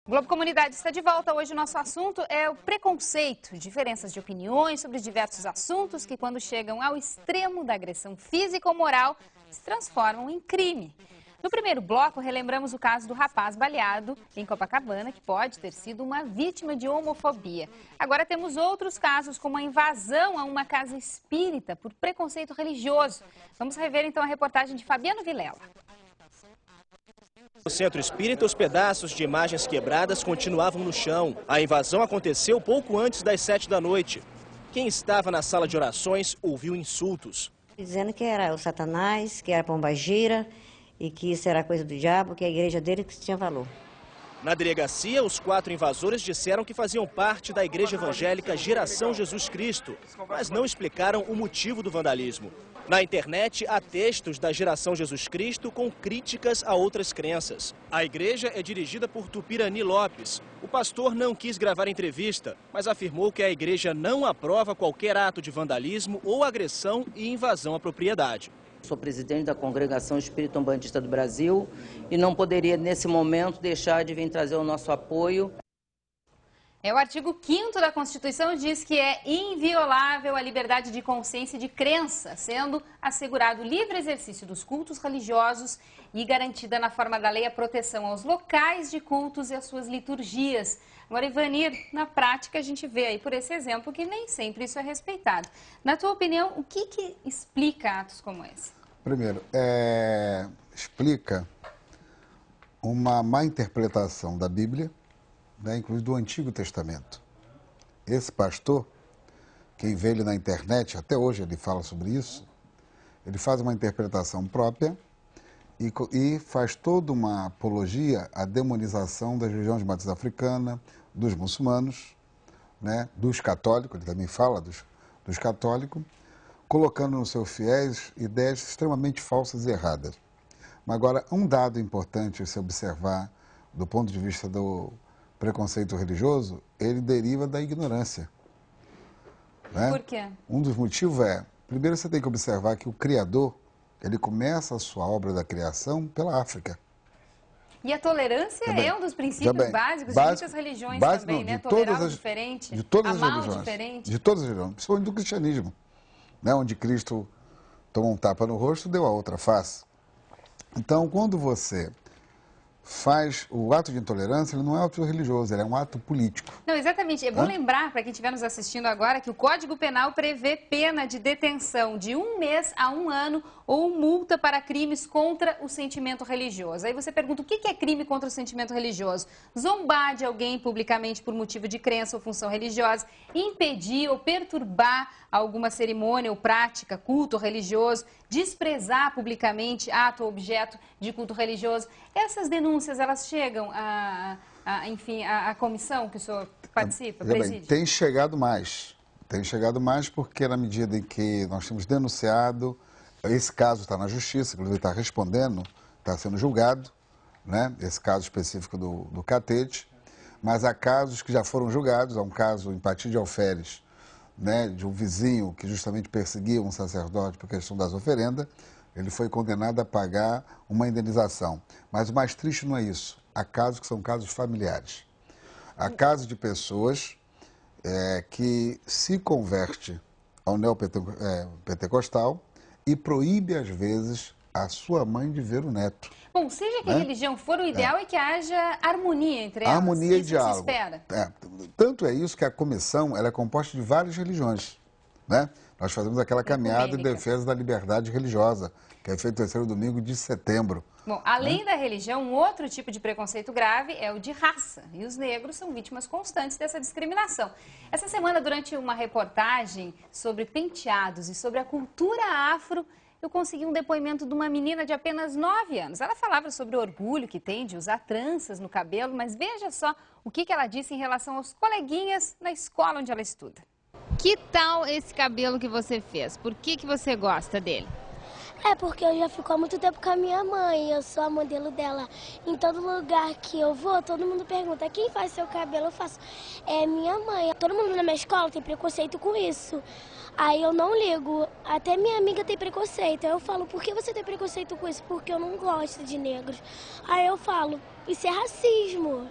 Globo Comunidade está de volta. Hoje o nosso assunto é o preconceito, diferenças de opiniões sobre diversos assuntos que, quando chegam ao extremo da agressão física ou moral, se transformam em crime. No primeiro bloco, relembramos o caso do rapaz baleado em Copacabana, que pode ter sido uma vítima de homofobia. Agora temos outros casos, como a invasão a uma casa espírita por preconceito religioso. Vamos rever então a reportagem de Fabiano Vilela. No centro espírita, os pedaços de imagens quebradas continuavam no chão. A invasão aconteceu pouco antes das 7 da noite. Quem estava na sala de orações ouviu insultos. Dizendo que era o Satanás, que era pombagira e que isso era coisa do diabo, que a igreja dele que tinha valor. Na delegacia, os 4 invasores disseram que faziam parte da igreja evangélica Geração Jesus Cristo, mas não explicaram o motivo do vandalismo. Na internet, há textos da Geração Jesus Cristo com críticas a outras crenças. A igreja é dirigida por Tupirani Lopes. O pastor não quis gravar entrevista, mas afirmou que a igreja não aprova qualquer ato de vandalismo ou agressão e invasão à propriedade. Sou presidente da Congregação Espírita Umbandista do Brasil e não poderia, nesse momento, deixar de vir trazer o nosso apoio. O artigo 5º da Constituição diz que é inviolável a liberdade de consciência e de crença, sendo assegurado o livre exercício dos cultos religiosos e garantida na forma da lei a proteção aos locais de cultos e às suas liturgias. Agora, Ivanir, na prática a gente vê aí por esse exemplo que nem sempre isso é respeitado. Na tua opinião, o que explica atos como esse? Primeiro, explica uma má interpretação da Bíblia, inclusive do Antigo Testamento. Esse pastor, quem vê ele na internet, até hoje ele fala sobre isso, ele faz uma interpretação própria e faz toda uma apologia à demonização das religiões de matriz africana, dos muçulmanos, dos católicos, ele também fala dos católicos, colocando nos seus fiéis ideias extremamente falsas e erradas. Mas agora, um dado importante a se observar do ponto de vista do preconceito religioso, ele deriva da ignorância. Por quê? Um dos motivos primeiro você tem que observar que o Criador, ele começa a sua obra da criação pela África. E a tolerância é um dos princípios básicos de muitas religiões também, né? Tolerar o diferente, de todas as amar religiões, o diferente. de todas as religiões, principalmente do cristianismo, onde Cristo tomou um tapa no rosto e deu a outra face. Então, quando você faz o ato de intolerância, ele não é um ato religioso, ele é um ato político. Não, exatamente. É bom lembrar, para quem estiver nos assistindo agora, que o Código Penal prevê pena de detenção de 1 mês a 1 ano ou multa para crimes contra o sentimento religioso. Aí você pergunta, o que é crime contra o sentimento religioso? Zombar de alguém publicamente por motivo de crença ou função religiosa, impedir ou perturbar alguma cerimônia ou prática, culto religioso, desprezar publicamente ato ou objeto de culto religioso. Essas denúncias, elas chegam enfim, à comissão que o senhor participa, preside? Tem chegado mais. Tem chegado mais porque na medida em que nós temos denunciado, esse caso está na justiça, inclusive está respondendo, está sendo julgado, esse caso específico do Catete, mas há casos que já foram julgados, há um caso em Pati de Alferes, de um vizinho que justamente perseguia um sacerdote por questão das oferendas, ele foi condenado a pagar uma indenização. Mas o mais triste não é isso. Há casos que são casos familiares. Há casos de pessoas que se converte ao neopentecostal e proíbe, às vezes, a sua mãe de ver o neto. Bom, seja que religião for, o ideal é que haja harmonia entre elas. Harmonia e diálogo. Isso se espera. Tanto é isso que a comissão ela é composta de várias religiões. Nós fazemos aquela caminhada em defesa da liberdade religiosa, que é feita no terceiro domingo de setembro. Bom, além da religião, um outro tipo de preconceito grave é o de raça. E os negros são vítimas constantes dessa discriminação. Essa semana, durante uma reportagem sobre penteados e sobre a cultura afro, eu consegui um depoimento de uma menina de apenas 9 anos. Ela falava sobre o orgulho que tem de usar tranças no cabelo, mas veja só o que ela disse em relação aos coleguinhas na escola onde ela estuda. Que tal esse cabelo que você fez? Por que você gosta dele? É porque eu já fico há muito tempo com a minha mãe, eu sou a modelo dela. Em todo lugar que eu vou, todo mundo pergunta, quem faz seu cabelo? Eu faço. É minha mãe. Todo mundo na minha escola tem preconceito com isso. Aí eu não ligo. Até minha amiga tem preconceito. Aí eu falo, por que você tem preconceito com isso? Porque eu não gosto de negros. Aí eu falo, isso é racismo.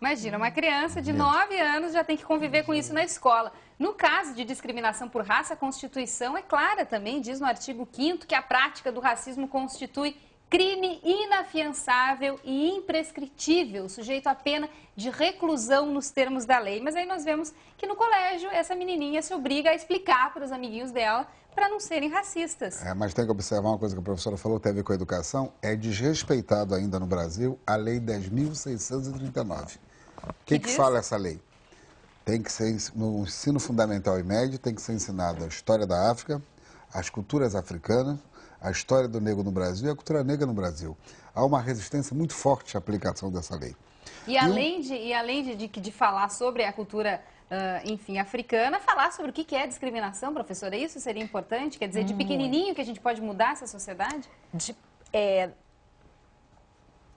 Imagina, uma criança de 9 anos já tem que conviver com isso na escola. No caso de discriminação por raça, a Constituição é clara também, diz no artigo 5º que a prática do racismo constitui crime inafiançável e imprescritível, sujeito à pena de reclusão nos termos da lei. Mas aí nós vemos que no colégio essa menininha se obriga a explicar para os amiguinhos dela para não serem racistas. Mas tem que observar uma coisa que a professora falou, que tem a ver com a educação, é desrespeitado ainda no Brasil a Lei 10.639. O que fala essa lei? Tem que ser, no ensino fundamental e médio, tem que ser ensinada a história da África, as culturas africanas, a história do negro no Brasil e a cultura negra no Brasil. Há uma resistência muito forte à aplicação dessa lei. E além de falar sobre a cultura, enfim, africana, falar sobre o que é discriminação, professora, isso seria importante? Quer dizer, de pequenininho que a gente pode mudar essa sociedade?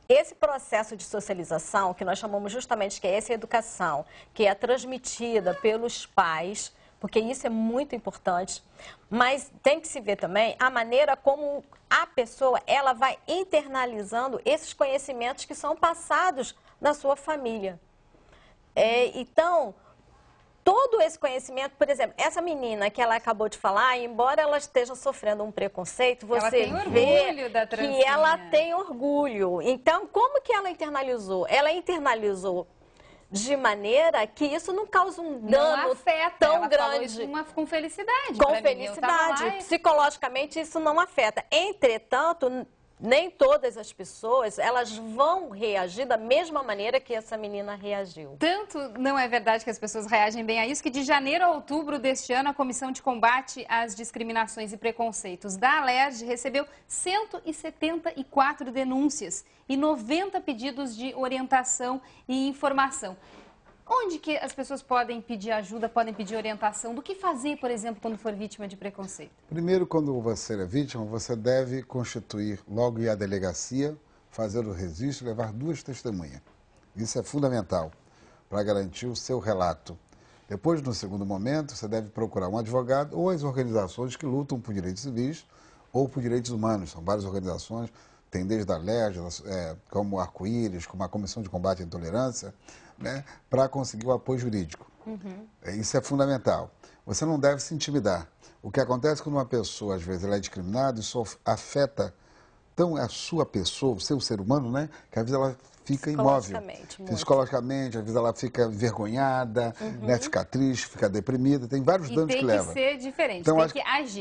Esse processo de socialização, que nós chamamos justamente que é essa educação, que é transmitida pelos pais, porque isso é muito importante, mas tem que se ver também a maneira como a pessoa ela vai internalizando esses conhecimentos que são passados na sua família. Então, todo esse conhecimento, por exemplo, essa menina que ela acabou de falar, embora ela esteja sofrendo um preconceito, você vê que ela tem orgulho. Então, como que ela internalizou? Ela internalizou de maneira que isso não causa um dano tão grande. Com felicidade. Com felicidade. Psicologicamente isso não afeta. Entretanto, nem todas as pessoas, elas vão reagir da mesma maneira que essa menina reagiu. Tanto não é verdade que as pessoas reagem bem a isso, que de janeiro a outubro deste ano, a Comissão de Combate às Discriminações e Preconceitos da Alerj recebeu 174 denúncias e 90 pedidos de orientação e informação. Onde que as pessoas podem pedir ajuda, podem pedir orientação? Do que fazer, por exemplo, quando for vítima de preconceito? Primeiro, quando você é vítima, você deve constituir logo ir à delegacia, fazer o registro e levar 2 testemunhas. Isso é fundamental para garantir o seu relato. Depois, no segundo momento, você deve procurar um advogado ou as organizações que lutam por direitos civis ou por direitos humanos. São várias organizações, tem desde a Alerj, como Arco-Íris, como a Comissão de Combate à Intolerância, né, para conseguir o apoio jurídico. Isso é fundamental. Você não deve se intimidar. O que acontece quando uma pessoa, às vezes, ela é discriminada, isso afeta tão a sua pessoa, o seu ser humano, né, que às vezes ela fica imóvel. Psicologicamente, às vezes ela fica envergonhada, né, fica triste, fica deprimida, tem vários danos que leva. Tem que ser diferente, então, tem que agir.